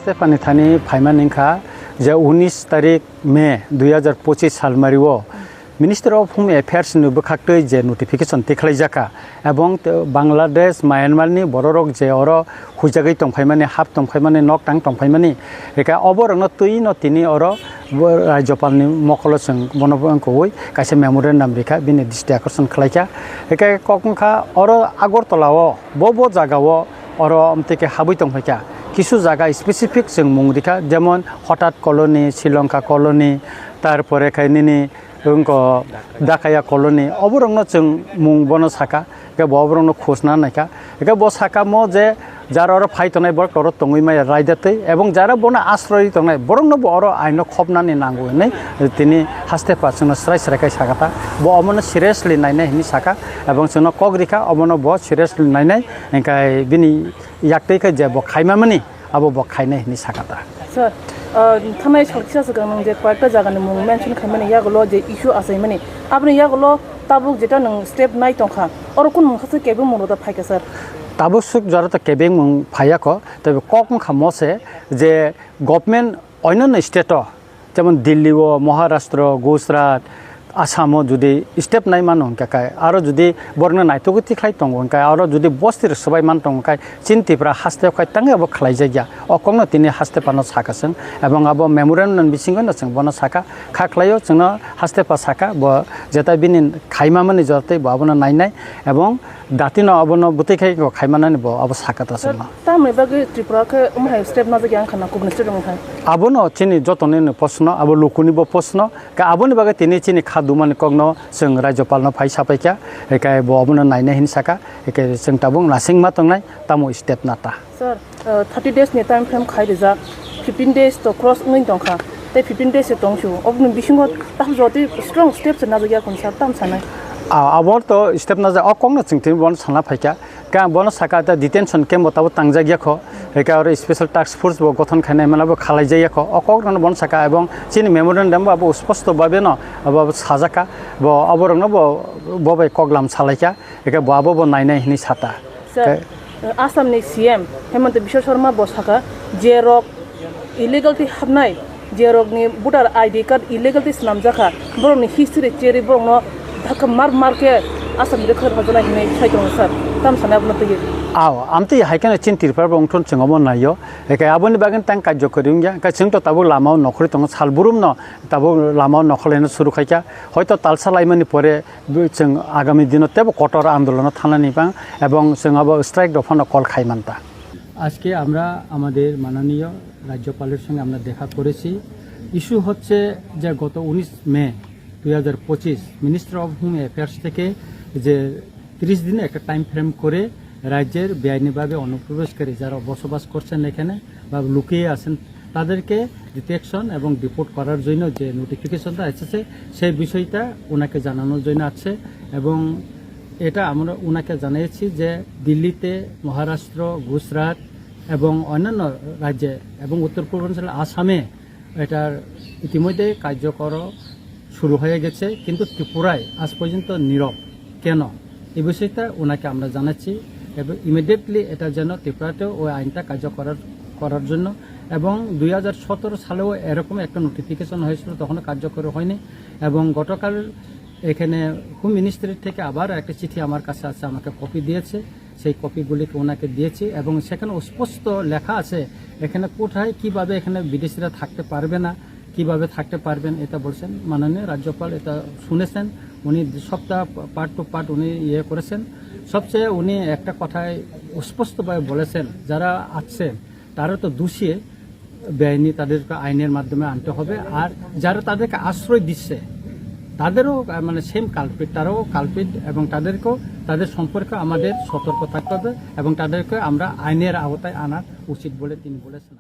हास्ते पानी थानी फाइमान इंखा जे 19 तारीख मे 2025 साल मारिवो मिनिस्टार अफ होम एफेयार्स नुबखाक्तै जे नोटिफिकेशन तिखालाइजाका एवं बांग्लादेश म्यांमारनि बररक जे अर हुजागै तंफाइमाने हाफ तंफाइमाने नक टांग तंफाइमाने एका अबरंनो तुइ न तिनि अर राज्यपालनि मखलसं बनबंखौै कासे मेमोरेन्डाम रेखा बिनि दृष्टि आकर्षण खालायका एका ककंखा अर आगरतलाव बबो जागाव अर अमतेके हाबै तंफाइका किछु जागा स्पेसिफिक जों मुं रेखा जेमन हठात कलनी श्रीलंका कलनी तारपरे खायनिनि दाकाया कलनी अबरंनो जों मुं बनो साका के बबरंनो खोजना नायका के ब साका म जे जार अर फाइतनाय बर कर तंगै माय रायदातै एवं जार बना आश्रय तंगनाय बरंनो बर आइनो खबनानि नांगौ नै तिनि हास्ते पासनो स्राय स्रायखाय सागाता ब अमनो सिरियासलि नायनाय हिनि साका एवं जोंनो कगरिखा अमनो ब सिरियासलि नायनाय एंकाय बिनि याक्तैखै जे ब खायमामनि आबो ब खायनाय हिनि सागाता सर थानाय सलखिसा सगं जे कयेकटा जागानि मुं मेंशन खामने यागलो जे इशू आसाय माने आपनि यागलो ताबुक जेटा नों स्टेप नाय तंखा और कुन मुखसे केबे मनोदा फायका सर ताबुक सुक जरता केबे मुं फायाको तबे ककं खामसे जे गभर्नमेंट अन्य स्टेट जेमन दिल्ली व महाराष्ट्र गुजरात आसाम जुदि स्टेप नाय मान हंकाय आरो जुदि बरनो नायतगति खाय तंग हंकाय आरो जुदि बस्तिर सबाय मान तंगकाय चिन्तिफ्रा हास्ते खाय तंगे अब खलाय जायगा अकंनो तिनि हास्ते पानो साकासं एवं अब मेमोरेन्डम बिसिंगो नसं बनो साका खाख्लायो जोंनो हास्ते पा साका ब जेता बिनि खायमामानि जरतै बाबनो नायनाय एवं दातिनो अबनो बुतैखाय खायमानानि ब अब साकातासं तामै बागे त्रिपुराखौ उमहाय स्टेप ना जायगा खाना कुबनस्टे दंखाय आबनो चिनि जतने प्रश्न अब लुकुनि ब प्रश्न का आबनि बागे तिनि चिनि दुमान कग्नो जों राज्यपालनो फाइ सापायका एकाय बबनो नायनाय हिन साका एकाय जों ताबुं नासिं मा तंनाय तामो स्टेप नाता सर 30 days नि टाइम फ्रेम खाइ रिजा 15 days तो क्रॉस नै दंखा ते 15 days तंसु अबनो बिसिंगो ताम जति स्ट्रंग स्टेप्स ना जायगा कोनसा ताम सानाय आबर तो स्टेप ना जा अकंनो चिंथिन बन साना फाइका का बन साका ता डिटेंशन केम बताबो तांजागियाखो एका और स्पेशल टास्क फोर्स ब गठन खानाय मालाबो खालाय जायाखो अकंनो बन साका एवं चिनि मेमोरेन्डाम बाबो स्पष्ट भाबे न अब साजाका ब अबरंनो बबाय कगलाम सालायका एका बाबो ब नायनाय हिनि साता आसामनि सीएम हेमंत बिश्व शर्मा बसाका जेरक इलीगलति हाबनाय जेरकनि भोटार आईडी कार्ड इलीगलति नामजाखा बरनि हिस्ट्री चेरि बरनो धक्का मार के आसाम रेखर हजना हिनै साइदों सर ताम साना बनो तय आव आमते हाइकाने चिन्तिरफार बंथन चंगमो नायो एका आबनि बागन तां कार्य करिंगा का जों तो ताबो लामाव नखरि तंग सालबुरुम न ताबो लामाव नखलेनो शुरू खायका हयतो तालसा लाइमानि परे जों आगामी दिनो तेबो कटर आंदोलन थानानि बां एवं जों अब स्ट्राइक दफानो कल खायमानता আজকে আমরা আমাদের মাননীয় রাজ্যপালের সঙ্গে আমরা দেখা করেছি ইস্যু হচ্ছে যে গত 19 মে 2025 মিনিস্টার অফ হোম অ্যাফেয়ার্স থেকে যে 30 দিনে একটা টাইম ফ্রেম করে রাজ্যের বেআইনিভাবে অনুপ্রবেশকারী যারা বসবাস করছেন এখানে বা লুকিয়ে আছেন তাদেরকে ডিটেকশন এবং ডিপোর্ট করার জন্য যে নোটিফিকেশনটা এসেছে সেই বিষয়টা ওনাকে জানানোর জন্য আছে এবং এটা আমরা ওনাকে জানিয়েছি যে দিল্লিতে মহারাষ্ট্র গুজরাট এবং অন্যান্য রাজ্যে এবং উত্তর পূর্বাঞ্চল আসামে এটার ইতিমধ্যে কার্যকর শুরু হয়ে গেছে কিন্তু ত্রিপুরায় আজ পর্যন্ত নীরব কেন এই বিষয়টা ওনাকে আমরা জানাচ্ছি এবং ইমিডিয়েটলি এটা যেন ত্রিপুরাতেও ওই আইনটা করার জন্য এবং 2017 সালেও এরকম একটা নোটিফিকেশন হয়েছিল তখন কার্যকর হয়নি এবং গতকাল এখানে হোম মিনিস্ট্রি থেকে আবার একটা চিঠি আমার কাছে আছে আমাকে কপি দিয়েছে সেই কপিগুলিকে ওনাকে দিয়েছি এবং সেখানে স্পষ্ট লেখা আছে এখানে কোথায় কিভাবে এখানে বিদেশিরা থাকতে পারবে না কিভাবে থাকতে পারবেন এটা বলছেন মাননীয় রাজ্যপাল এটা শুনেছেন উনি সবটা পার্ট টু পার্ট উনি ইয়ে করেছেন সবচেয়ে উনি একটা কথায় স্পষ্টভাবে বলেছেন যারা আছেন তারা তো দোষী বেআইনি তাদেরকে আইনের মাধ্যমে আনতে হবে আর যারা তাদেরকে আশ্রয় দিচ্ছে তাদেরও মানে সেম কালপিট তারাও কালপিট এবং তাদের সম্পর্কে আমাদের সতর্ক থাকতে হবে এবং তাদেরকে আমরা আইনের আওতায় আনা উচিত বলে তিনি বলেছেন।